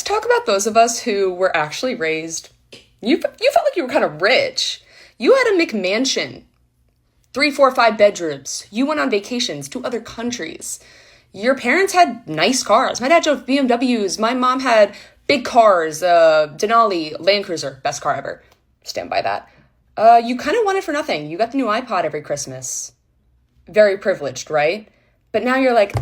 talk about those of us who were actually raised. You felt like you were kind of rich. You had a McMansion, 3, 4, 5 bedrooms. You went on vacations to other countries. Your parents had nice cars. My dad drove BMWs. My mom had big cars, Denali, Land Cruiser, best car ever. Stand by that. You kind of wanted for nothing. You got the new iPod every Christmas. Very privileged, right? But now you're like,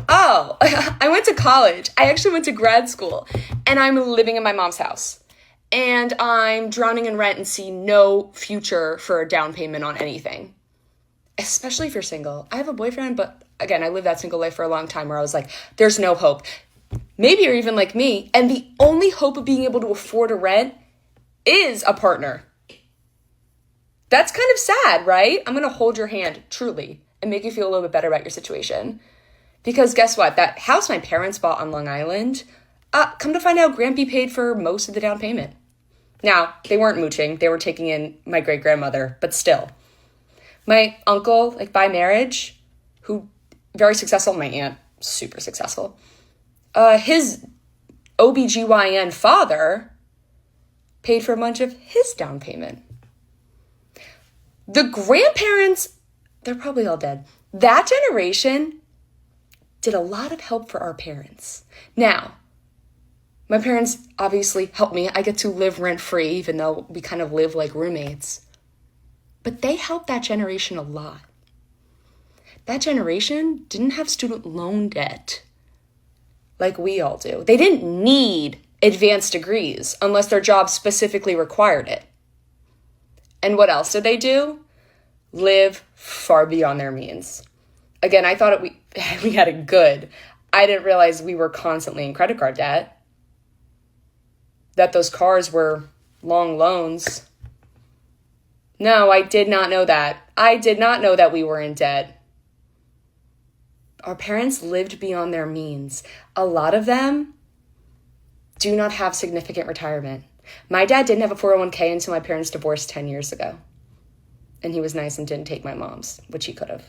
oh, I went to college. I actually went to grad school, and I'm living in my mom's house. And I'm drowning in rent and see no future for a down payment on anything. Especially if you're single. I have a boyfriend, but again, I lived that single life for a long time where I was like, there's no hope. Maybe you're even like me, and the only hope of being able to afford a rent is a partner. That's kind of sad, right? I'm going to hold your hand, truly, and make you feel a little bit better about your situation. Because guess what? That house my parents bought on Long Island, come to find out, Grampy paid for most of the down payment. Now, they weren't mooching. They were taking in my great-grandmother, but still. My uncle, like by marriage, who very successful, my aunt, super successful. His OBGYN father paid for a bunch of his down payment. The grandparents, they're probably all dead. That generation did a lot of help for our parents. Now, my parents obviously helped me. I get to live rent-free, even though we kind of live like roommates. But they helped that generation a lot. That generation didn't have student loan debt like we all do. They didn't need advanced degrees unless their job specifically required it. And what else did they do? Live far beyond their means. Again, I thought we had it good. I didn't realize we were constantly in credit card debt. That those cars were long loans. No, I did not know that. I did not know that we were in debt. Our parents lived beyond their means. A lot of them do not have significant retirement. My dad didn't have a 401k until my parents divorced 10 years ago. And he was nice and didn't take my mom's, which he could have.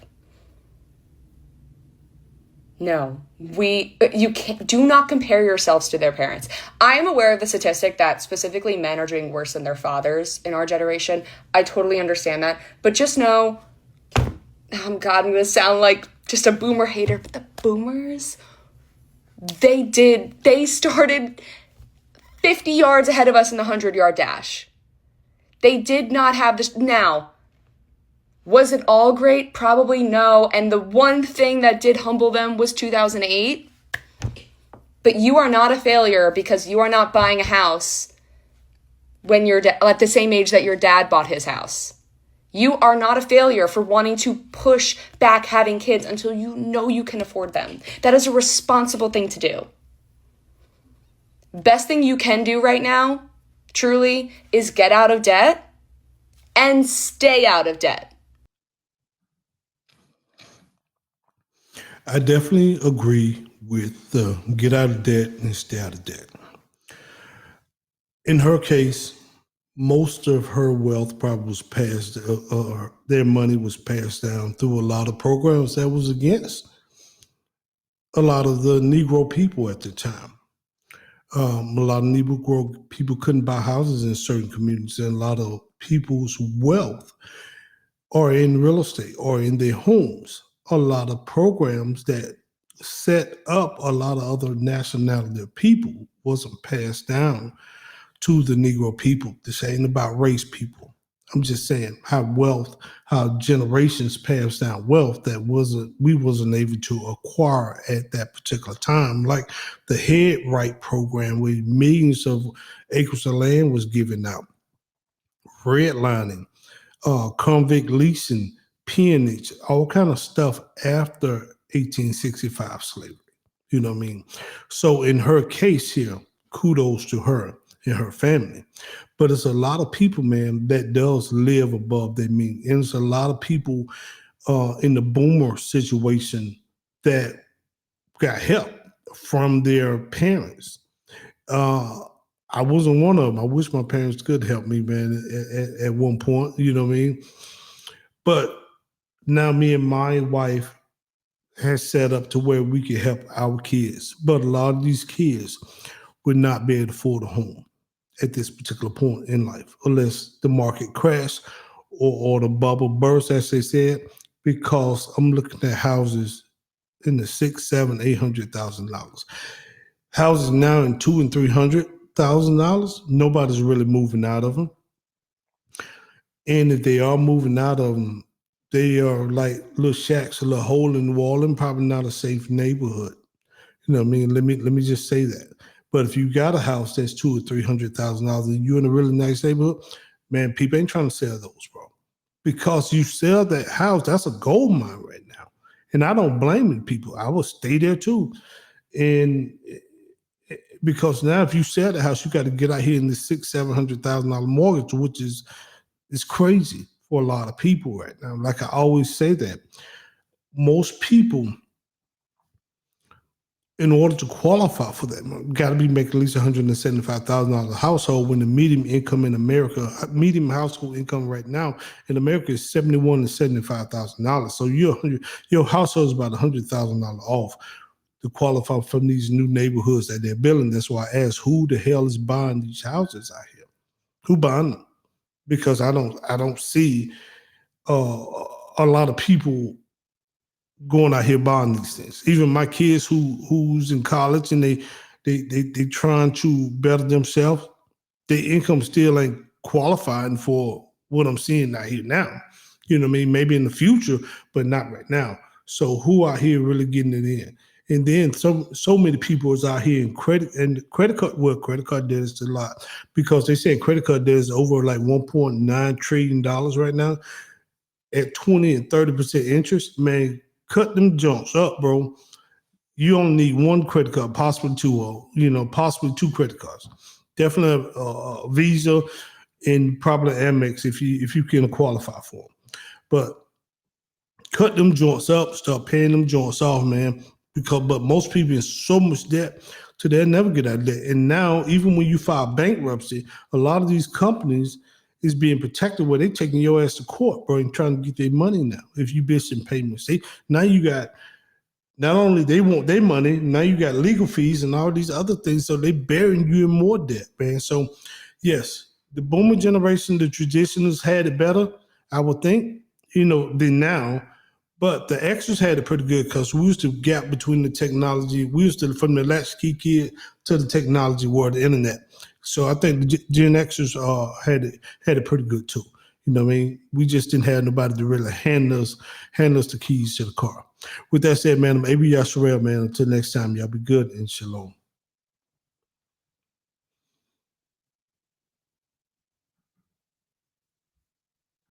No, do not compare yourselves to their parents. I am aware of the statistic that specifically men are doing worse than their fathers in our generation. I totally understand that. But just know, I'm going to sound like just a boomer hater, but the boomers, they started 50 yards ahead of us in the 100-yard dash. They did not have this. Now, was it all great? Probably no. And the one thing that did humble them was 2008. But you are not a failure because you are not buying a house when you're at the same age that your dad bought his house. You are not a failure for wanting to push back having kids until you know you can afford them. That is a responsible thing to do. Best thing you can do right now, truly, is get out of debt and stay out of debt. I definitely agree with get out of debt and stay out of debt. In her case, most of her wealth probably was passed, their money was passed down through a lot of programs that was against a lot of the Negro people at the time. A lot of Negro people couldn't buy houses in certain communities, and a lot of people's wealth are in real estate or in their homes. A lot of programs that set up a lot of other nationality of people wasn't passed down to the Negro people. This ain't about race, people. I'm just saying how generations passed down wealth that we wasn't able to acquire at that particular time. Like the Head Right program, where millions of acres of land was given out, redlining, convict leasing, peonage, all kind of stuff after 1865 slavery. You know what I mean? So in her case here, kudos to her and her family. But it's a lot of people, man, that does live above their means. And it's a lot of people in the boomer situation that got help from their parents. I wasn't one of them. I wish my parents could help me, man, at one point, you know what I mean? But now me and my wife has set up to where we can help our kids. But a lot of these kids would not be able to afford a home at this particular point in life, unless the market crashed or the bubble burst, as they said, because I'm looking at houses in the $600,000, $700,000, $800,000. Houses now in $200,000 and $300,000. Nobody's really moving out of them, and if they are moving out of them, they are like little shacks, a little hole in the wall, and probably not a safe neighborhood. You know what I mean? Let me just say that. But if you got a house that's $200,000 or $300,000 and you're in a really nice neighborhood, man, people ain't trying to sell those, bro. Because you sell that house, that's a gold mine right now. And I don't blame the people. I will stay there too. And because now if you sell the house, you got to get out here in this $600,000-$700,000 mortgage, which is crazy for a lot of people right now. Like I always say that most people, in order to qualify for that, got to be making at least $175,000 a household, when the median income in America, median household income right now in America is $71,000 to $75,000. So your household is about $100,000 off to qualify from these new neighborhoods that they're building. That's why I asked, who the hell is buying these houses out here? Who buying them? Because I don't see a lot of people going out here buying these things. Even my kids who's in college and they trying to better themselves, their income still ain't qualifying for what I'm seeing out here now. You know what I mean? Maybe in the future, but not right now. So who out here really getting it in? And then so many people is out here in credit card debt is a lot, because they say credit card debt is over like $1.9 trillion right now at 20 and 30% interest. Man, cut them jumps up, bro. You only need one credit card, possibly two, possibly two credit cards. Definitely a Visa and probably Amex if you can qualify for them. But cut them joints up, start paying them joints off, man. But most people in so much debt, so they'll never get out of debt. And now, even when you file bankruptcy, a lot of these companies is being protected where they taking your ass to court, bro, and trying to get their money now. If you missing payments, now you got, not only they want their money, now you got legal fees and all these other things, so they burying you in more debt, man. So, yes, the boomer generation, the traditionalists had it better, I would think, than now. But the Xers had it pretty good because we used to gap between the technology. We used to, from the latchkey kid to the technology world, the internet. So I think the Gen Xers had it pretty good too. You know what I mean? We just didn't have nobody to really hand us the keys to the car. With that said, man, I'm A.B. Yasharel, man. Until next time, y'all be good and shalom.